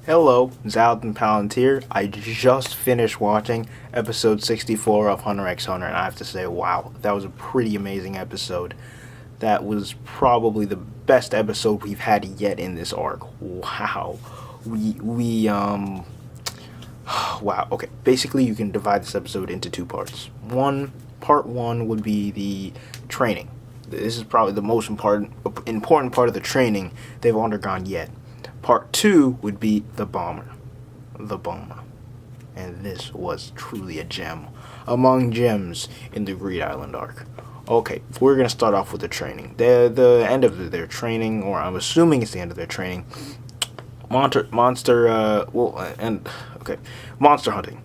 Hello, Zaldin Palantir. I just finished watching episode 64 of Hunter x Hunter, and I have to say, wow, that was a pretty amazing episode. That was probably the best episode we've had yet in this arc. Wow. Wow, okay. Basically, you can divide this episode into two parts. Part one would be the training. This is probably the most important part of the training they've undergone yet. Part two would be the bomber. The bomber. And this was truly a gem among gems in the Greed Island arc. Okay, we're going to start off with the training. The end of their training, or I'm assuming it's the end of their training, monster hunting.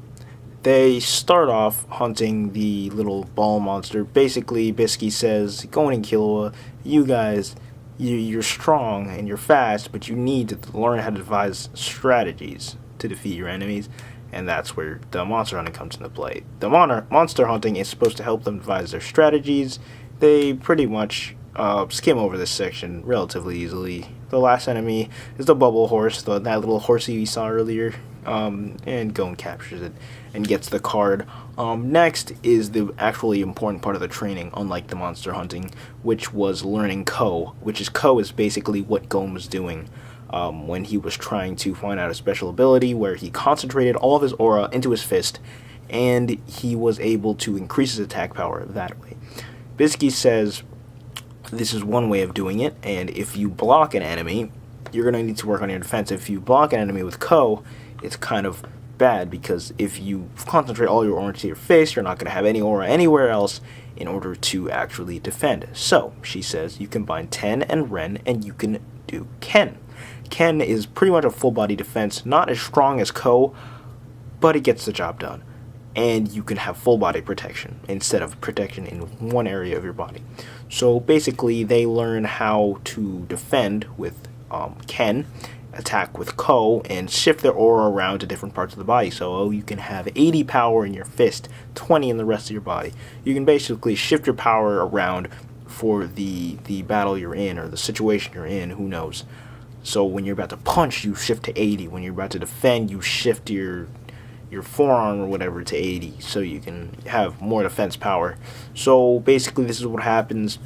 They start off hunting the little ball monster. Basically, Bisky says, Gon and Killua, you guys, you're strong and you're fast, but you need to learn how to devise strategies to defeat your enemies, and that's where the monster hunting comes into play. The monster hunting is supposed to help them devise their strategies. They pretty much skim over this section relatively easily. The last enemy is the bubble horse, that little horsey we saw earlier, and Gon captures it and gets the card. Next is the actually important part of the training, unlike the monster hunting, which was learning Ko, Ko is basically what Gon was doing when he was trying to find out a special ability where he concentrated all of his aura into his fist, and he was able to increase his attack power that way. Bisky says this is one way of doing it, and if you block an enemy, you're going to need to work on your defense. If you block an enemy with Ko, it's kind of bad, because if you concentrate all your aura into your face, you're not going to have any aura anywhere else in order to actually defend. So, she says, you combine Ten and Ren, and you can do Ken. Ken is pretty much a full body defense, not as strong as Ko, but it gets the job done. And you can have full body protection instead of protection in one area of your body. So basically, they learn how to defend with Ken, attack with Ko, and shift their aura around to different parts of the body. So you can have 80 power in your fist, 20 in the rest of your body. You can basically shift your power around for the battle you're in, or the situation you're in, who knows. So when you're about to punch, you shift to 80. When you're about to defend, you shift your forearm or whatever to 80, so you can have more defense power. So basically, this is what happens.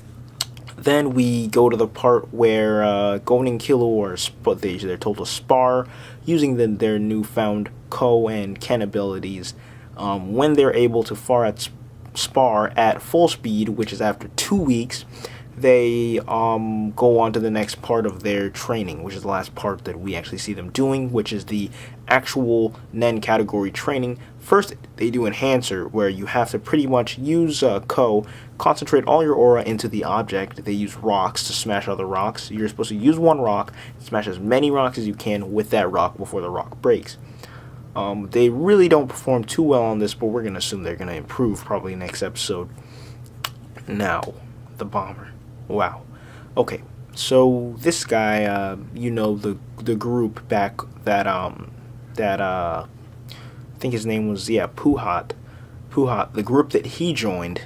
Then we go to the part where Gon and Killua they're told to spar using their newfound Ko and Ken abilities. When they're able to spar at full speed, which is after 2 weeks, they go on to the next part of their training, which is the last part that we actually see them doing, which is the actual Nen category training. First, they do Enhancer, where you have to pretty much use Ko, concentrate all your aura into the object. They use rocks to smash other rocks. You're supposed to use one rock, smash as many rocks as you can with that rock before the rock breaks. They really don't perform too well on this, but we're going to assume they're going to improve probably next episode. Now, the bomber. Wow. Okay, so this guy, the group back that I think his name was, Puhat, the group that he joined,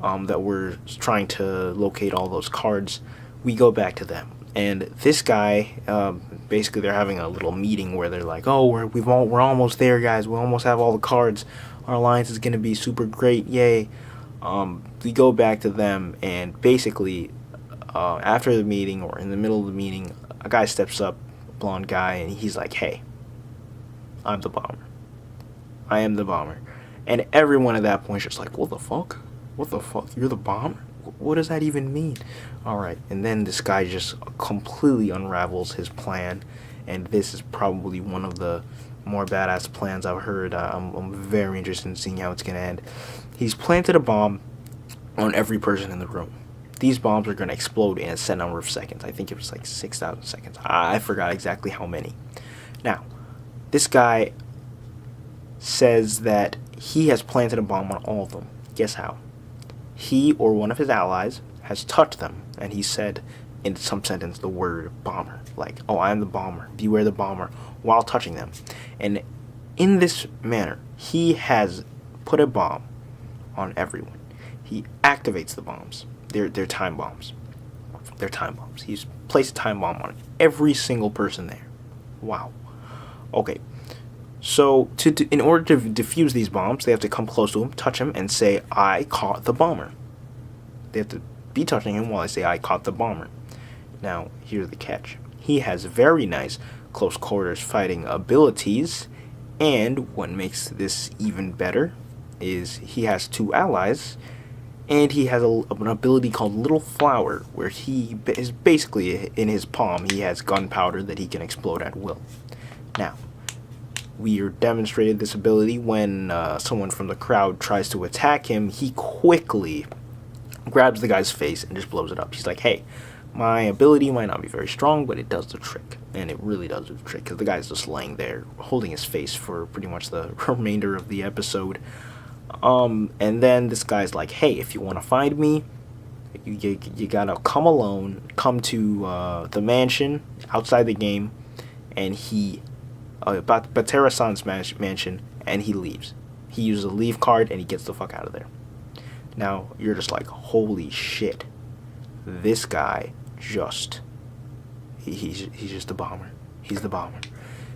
that were trying to locate all those cards, we go back to them. And this guy, basically they're having a little meeting where they're like, oh, we're almost there, guys. We almost have all the cards. Our alliance is going to be super great. Yay. We go back to them, and basically, after the meeting, or in the middle of the meeting, a guy steps up, a blonde guy, and he's like, hey, I'm the bomber. I am the bomber. And everyone at that point is just like, what the fuck? What the fuck? You're the bomber? What does that even mean? Alright, and then this guy just completely unravels his plan, and this is probably one of the more badass plans I've heard. I'm very interested in seeing how it's going to end. He's planted a bomb on every person in the room. These bombs are going to explode in a set number of seconds. I think it was like 6,000 seconds. I forgot exactly how many. Now, this guy says that he has planted a bomb on all of them. Guess how? He or one of his allies has touched them, and he said in some sentence the word bomber. Like, oh, I am the bomber. Beware the bomber, while touching them. And in this manner, he has put a bomb on everyone. He activates the bombs. They're time bombs. They're time bombs. He's placed a time bomb on every single person there. Wow. Okay, so in order to defuse these bombs, they have to come close to him, touch him, and say, "I caught the bomber." They have to be touching him while I say, "I caught the bomber." Now, here's the catch. He has very nice close quarters fighting abilities, and what makes this even better is he has 2 allies, and he has an ability called Little Flower, where he is basically, in his palm, he has gunpowder that he can explode at will. Now, we demonstrated this ability when someone from the crowd tries to attack him. He quickly grabs the guy's face and just blows it up. He's like, "Hey, my ability might not be very strong, but it does the trick." And it really does the trick, because the guy's just laying there holding his face for pretty much the remainder of the episode. And then this guy's like, "Hey, if you want to find me, you gotta come alone, come to the mansion outside the game," and he Batera-san's mansion, and he leaves. He uses a leave card and he gets the fuck out of there. Now you're just like, holy shit, this guy just he's just the bomber. He's the bomber.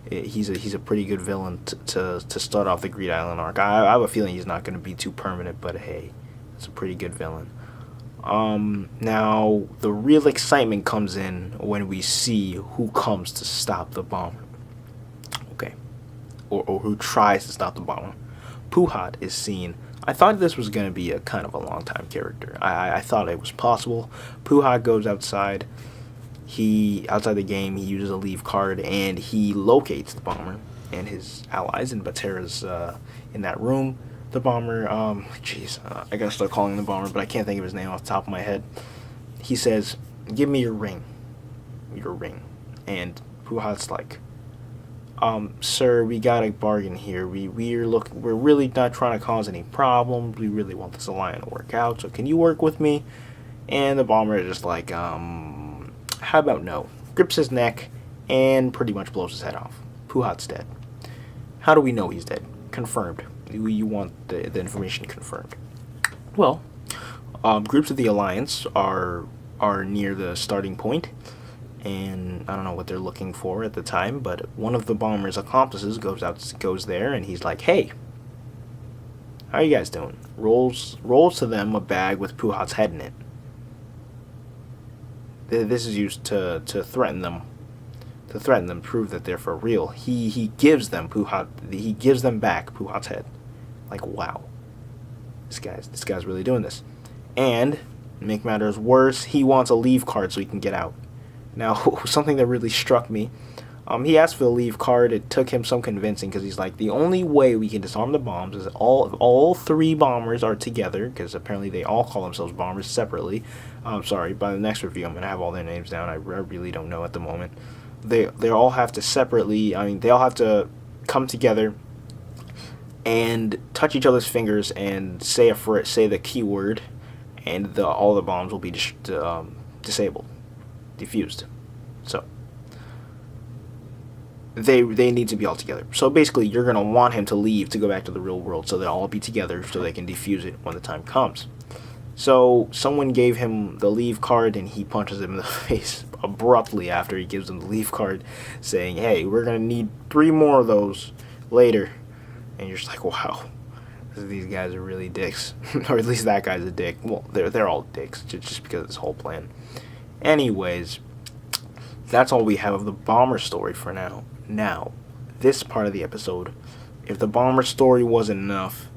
He's a pretty good villain to start off the Greed Island arc. I have a feeling he's not going to be too permanent, but hey, it's a pretty good villain. Now the real excitement comes in when we see who comes to stop the bomber. Okay, or who tries to stop the bomber. Puhat is seen. I thought this was going to be a kind of a long time character. I thought it was possible. Puhat goes outside. Outside the game, he uses a leave card, and he locates the bomber and his allies, and Batera's in that room. The bomber, I gotta start calling him the bomber, but I can't think of his name off the top of my head. He says, "Give me your ring." And Puhat's like, "Sir, we got a bargain here. We're really not trying to cause any problems. We really want this alliance to work out, so can you work with me?" And the bomber is just like, "How about no?" Grips his neck and pretty much blows his head off. Puhat's dead. How do we know he's dead? Confirmed. You want the information confirmed. Well, groups of the Alliance are near the starting point, and I don't know what they're looking for at the time, but one of the bomber's accomplices goes there, and he's like, "Hey, how you guys doing?" Rolls to them a bag with Puhat's head in it. This is used to threaten them. Prove that they're for real. He gives them back Puhat's head. Like, wow, this guy's really doing this. And make matters worse, he wants a leave card so he can get out. Now, something that really struck me, he asked for the leave card. It took him some convincing, because he's like, the only way we can disarm the bombs is all 3 bombers are together, because apparently they all call themselves bombers separately. I'm sorry, by the next review I'm going to have all their names down. I really don't know at the moment. They all have to they all have to come together and touch each other's fingers and say the keyword, and all the bombs will be disabled, diffused. So they need to be all together. So basically, you're gonna want him to leave to go back to the real world, so they'll all be together, so they can defuse it when the time comes. So someone gave him the leave card, and he punches him in the face abruptly after he gives him the leave card, saying, "Hey, we're gonna need 3 more of those later." And you're just like, wow, these guys are really dicks. Or at least that guy's a dick. Well, they're all dicks, just because of this whole plan. Anyways, that's all we have of the bomber story for now. Now, this part of the episode, if the bomber story wasn't enough,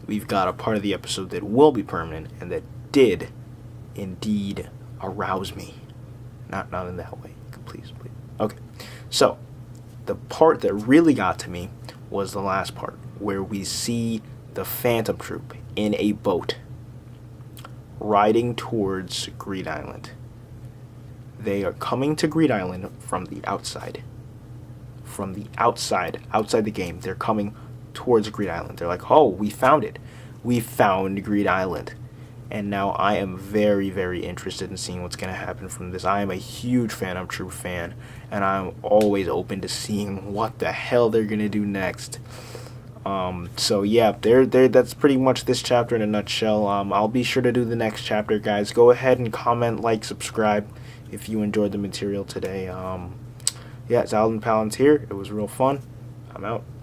we've got a part of the episode that will be permanent, and that did indeed arouse me. Not in that way. Please. Okay. So, the part that really got to me was the last part, where we see the Phantom Troop in a boat riding towards Greed Island. They are coming to Greed Island from the outside. Outside the game, they're coming towards Greed Island. They're like, "Oh, we found it. We found Greed Island." And now I am very, very interested in seeing what's going to happen from this. I am a huge Phantom Troop fan, and I'm always open to seeing what the hell they're going to do next. So yeah, that's pretty much this chapter in a nutshell. I'll be sure to do the next chapter, guys. Go ahead and comment, like, subscribe if you enjoyed the material today. Yeah, it's Alden Palance here. It was real fun. I'm out.